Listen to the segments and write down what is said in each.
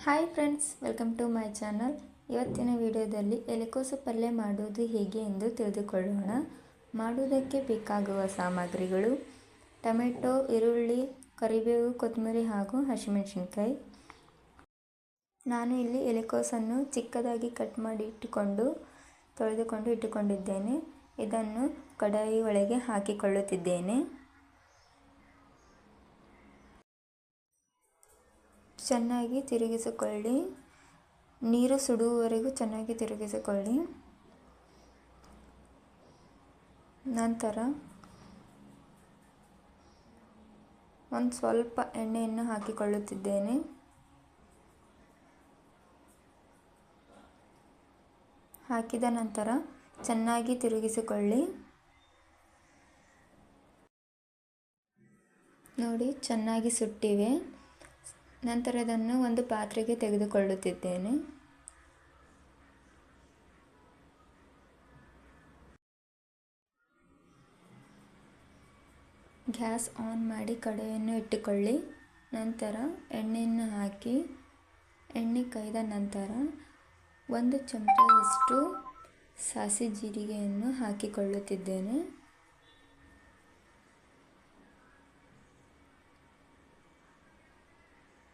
Hi friends, welcome to my channel. ಇವತ್ತಿನ ವಿಡಿಯೋದಲ್ಲಿ ಎಲೆಕೋಸು ಪಲ್ಯ ಮಾಡುವುದು ಹೇಗೆ ಎಂದು ತಿಳಿದುಕೊಳ್ಳೋಣ. ಮಾಡುವುದಕ್ಕೆ ಬೇಕಾಗುವ ಸಾಮಗ್ರಿಗಳು: ಟೊಮೆಟೊ, ಈರುಳ್ಳಿ, ಕರಿಬೇವು, ಕೊತ್ತಂಬರಿ ಹಾಗೂ ಹಸಿಮೆಣಸಿನಕಾಯಿ. ನಾನು ಇಲ್ಲಿ ಎಲೆಕೋಸನ್ನು ಚಿಕ್ಕದಾಗಿ ಕಟ್ ಮಾಡಿ ತೊಳೆದುಕೊಂಡು ಇಟ್ಟುಕೊಂಡಿದ್ದೇನೆ. ಇದನ್ನು ಕಡಾಯಿ ಒಳಗೆ ಹಾಕಿಕೊಳ್ಳುತ್ತಿದ್ದೇನೆ. ಚೆನ್ನಾಗಿ ತಿರುಗಿಸಿಕೊಳ್ಳಿ. ನೀರು ಸುಡುವವರೆಗೂ ಚೆನ್ನಾಗಿ ತಿರುಗಿಸಿಕೊಳ್ಳಿ. ನಂತರ ಒಂದು ಸ್ವಲ್ಪ ಎಣ್ಣೆಯನ್ನು ಹಾಕಿಕೊಳ್ಳುತ್ತಿದ್ದೇನೆ. ಹಾಕಿದ ನಂತರ ಚೆನ್ನಾಗಿ ತಿರುಗಿಸಿಕೊಳ್ಳಿ. ನೋಡಿ, ಚೆನ್ನಾಗಿ ಸುಟ್ಟಿವೆ. ನಂತರ ಇದನ್ನು ಒಂದು ಪಾತ್ರೆಗೆ ತೆಗೆದುಕೊಳ್ಳುತ್ತಿದ್ದೇನೆ. ಗ್ಯಾಸ್ ಆನ್ ಮಾಡಿ ಕಡಾಯಿಯನ್ನು ಇಟ್ಟುಕೊಳ್ಳಿ. ನಂತರ ಎಣ್ಣೆಯನ್ನು ಹಾಕಿ ಎಣ್ಣೆ ಕಾಯ್ದ ನಂತರ 1 ಚಮಚದಷ್ಟು ಸಾಸಿವೆ ಜೀರಿಗೆಯನ್ನು ಹಾಕಿಕೊಳ್ಳುತ್ತಿದ್ದೇನೆ.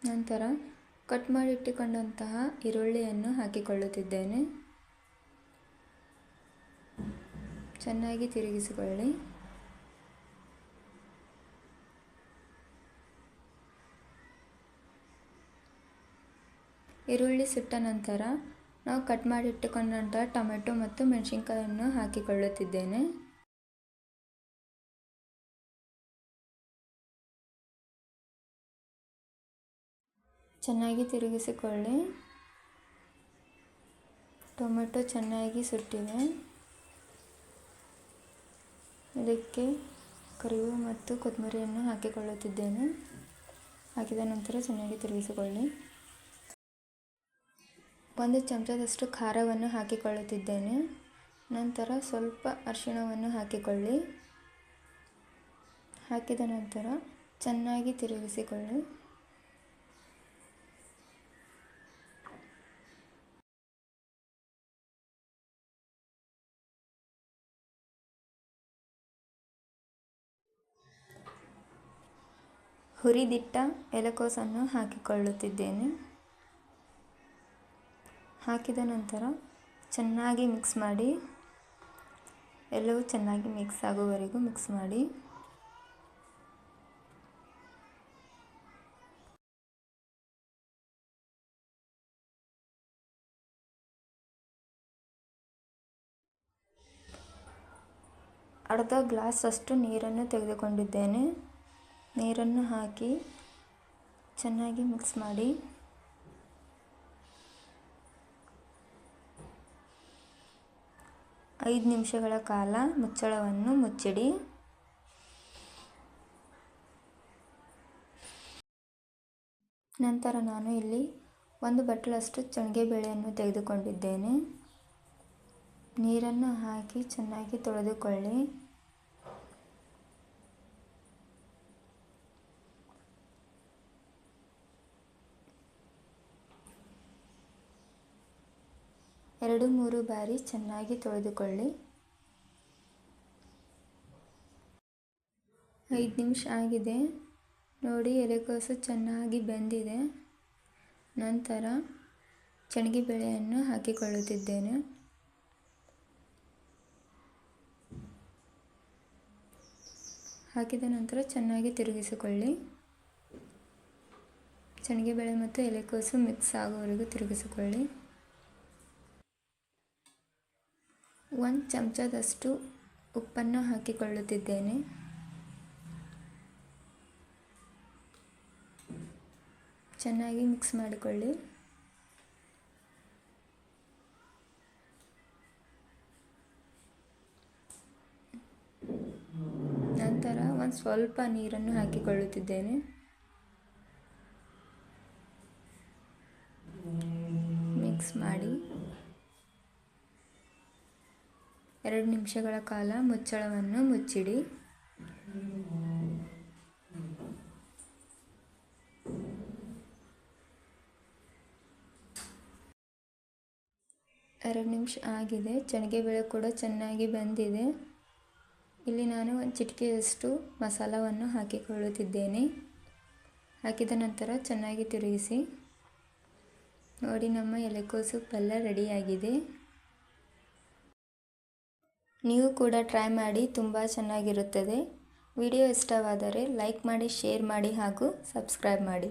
ನಂತರ ಕಟ್ ಮಾಡಿ ಇಟ್ಟುಕೊಂಡಂತಹ ಈರುಳ್ಳಿಯನ್ನು ಹಾಕಿಕೊಳ್ಳುತ್ತಿದ್ದೇನೆ. ಚೆನ್ನಾಗಿ ತಿರುಗಿಸಿಕೊಳ್ಳಿ. ಈರುಳ್ಳಿ ಸುಟ್ಟ ನಂತರ ನಾವು ಕಟ್ ಮಾಡಿ ಇಟ್ಟುಕೊಂಡಂತಹ ಟೊಮೆಟೊ ಮತ್ತು ಮೆಣಸಿನಕಾಯಿಯನ್ನು ಹಾಕಿಕೊಳ್ಳುತ್ತಿದ್ದೇನೆ. ಚೆನ್ನಾಗಿ ತಿರುಗಿಸಿಕೊಳ್ಳಿ. ಟೊಮೆಟೊ ಚೆನ್ನಾಗಿ ಸುಟ್ಟಿವೆ. ಇದಕ್ಕೆ ಕರಿಬೇವು ಮತ್ತು ಕೊತ್ತಂಬರಿಯನ್ನು ಹಾಕಿಕೊಳ್ಳುತ್ತಿದ್ದೇನೆ. ಹಾಕಿದ ನಂತರ ಚೆನ್ನಾಗಿ ತಿರುಗಿಸಿಕೊಳ್ಳಿ. 1 ಚಮಚದಷ್ಟು ಖಾರವನ್ನು ಹಾಕಿಕೊಳ್ಳುತ್ತಿದ್ದೇನೆ. ನಂತರ ಸ್ವಲ್ಪ ಅರಿಶಿಣವನ್ನು ಹಾಕಿಕೊಳ್ಳಿ. ಹಾಕಿದ ನಂತರ ಚೆನ್ನಾಗಿ ತಿರುಗಿಸಿಕೊಳ್ಳಿ. ಹುರಿದಿಟ್ಟ ಎಲೆಕೋಸನ್ನು ಹಾಕಿಕೊಳ್ಳುತ್ತಿದ್ದೇನೆ. ಹಾಕಿದ ನಂತರ ಚೆನ್ನಾಗಿ ಮಿಕ್ಸ್ ಮಾಡಿ. ಎಲ್ಲವೂ ಚೆನ್ನಾಗಿ ಮಿಕ್ಸ್ ಆಗುವವರೆಗೂ ಮಿಕ್ಸ್ ಮಾಡಿ. ಅರ್ಧ ಗ್ಲಾಸ್ ಅಷ್ಟು ನೀರನ್ನು ತೆಗೆದುಕೊಂಡಿದ್ದೇನೆ. ನೀರನ್ನು ಹಾಕಿ ಚೆನ್ನಾಗಿ ಮಿಕ್ಸ್ ಮಾಡಿ. ಐದು ನಿಮಿಷಗಳ ಕಾಲ ಮುಚ್ಚಳವನ್ನು ಮುಚ್ಚಿಡಿ. ನಂತರ ನಾನು ಇಲ್ಲಿ 1 ಬಟ್ಟಲಷ್ಟು ಬೇಳೆಯನ್ನು ತೆಗೆದುಕೊಂಡಿದ್ದೇನೆ. ನೀರನ್ನು ಹಾಕಿ ಚೆನ್ನಾಗಿ ತೊಳೆದುಕೊಳ್ಳಿ. ಎರಡು ಮೂರು ಬಾರಿ ಚೆನ್ನಾಗಿ ತೊಳೆದುಕೊಳ್ಳಿ. 5 ನಿಮಿಷ ಆಗಿದೆ. ನೋಡಿ, ಎಲೆಕೋಸು ಚೆನ್ನಾಗಿ ಬೆಂದಿದೆ. ನಂತರ ಬೇಳೆಯನ್ನು ಹಾಕಿಕೊಳ್ಳುತ್ತಿದ್ದೇನೆ. ಹಾಕಿದ ನಂತರ ಚೆನ್ನಾಗಿ ತಿರುಗಿಸಿಕೊಳ್ಳಿ. ಬೇಳೆ ಮತ್ತು ಎಲೆಕೋಸು ಮಿಕ್ಸ್ ಆಗುವವರೆಗೂ ತಿರುಗಿಸಿಕೊಳ್ಳಿ. 1 ಚಮಚದಷ್ಟು ಉಪ್ಪನ್ನು ಹಾಕಿಕೊಳ್ಳುತ್ತಿದ್ದೇನೆ. ಚೆನ್ನಾಗಿ ಮಿಕ್ಸ್ ಮಾಡಿಕೊಳ್ಳಿ. ನಂತರ ಒಂದು ಸ್ವಲ್ಪ ನೀರನ್ನು ಹಾಕಿಕೊಳ್ಳುತ್ತಿದ್ದೇನೆ. ಮಿಕ್ಸ್ ಮಾಡಿ 2 ನಿಮಿಷಗಳ ಕಾಲ ಮುಚ್ಚಳವನ್ನು ಮುಚ್ಚಿಡಿ. 2 ನಿಮಿಷ ಆಗಿದೆ. ಬೇಳೆ ಕೂಡ ಚೆನ್ನಾಗಿ ಬೆಂದಿದೆ. ಇಲ್ಲಿ ನಾನು ಒಂದು ಚಿಟಿಕೆಯಷ್ಟು ಮಸಾಲವನ್ನು ಹಾಕಿಕೊಳ್ಳುತ್ತಿದ್ದೇನೆ. ಹಾಕಿದ ನಂತರ ಚೆನ್ನಾಗಿ ತಿರುಗಿಸಿ. ನೋಡಿ, ನಮ್ಮ ಎಲೆಕೋಸು ಪಲ್ಯ ರೆಡಿಯಾಗಿದೆ. ನೀವು ಕೂಡ ಟ್ರೈ ಮಾಡಿ, ತುಂಬ ಚೆನ್ನಾಗಿರುತ್ತದೆ. ವಿಡಿಯೋ ಇಷ್ಟವಾದರೆ ಲೈಕ್ ಮಾಡಿ, ಶೇರ್ ಮಾಡಿ ಹಾಗೂ ಸಬ್ಸ್ಕ್ರೈಬ್ ಮಾಡಿ.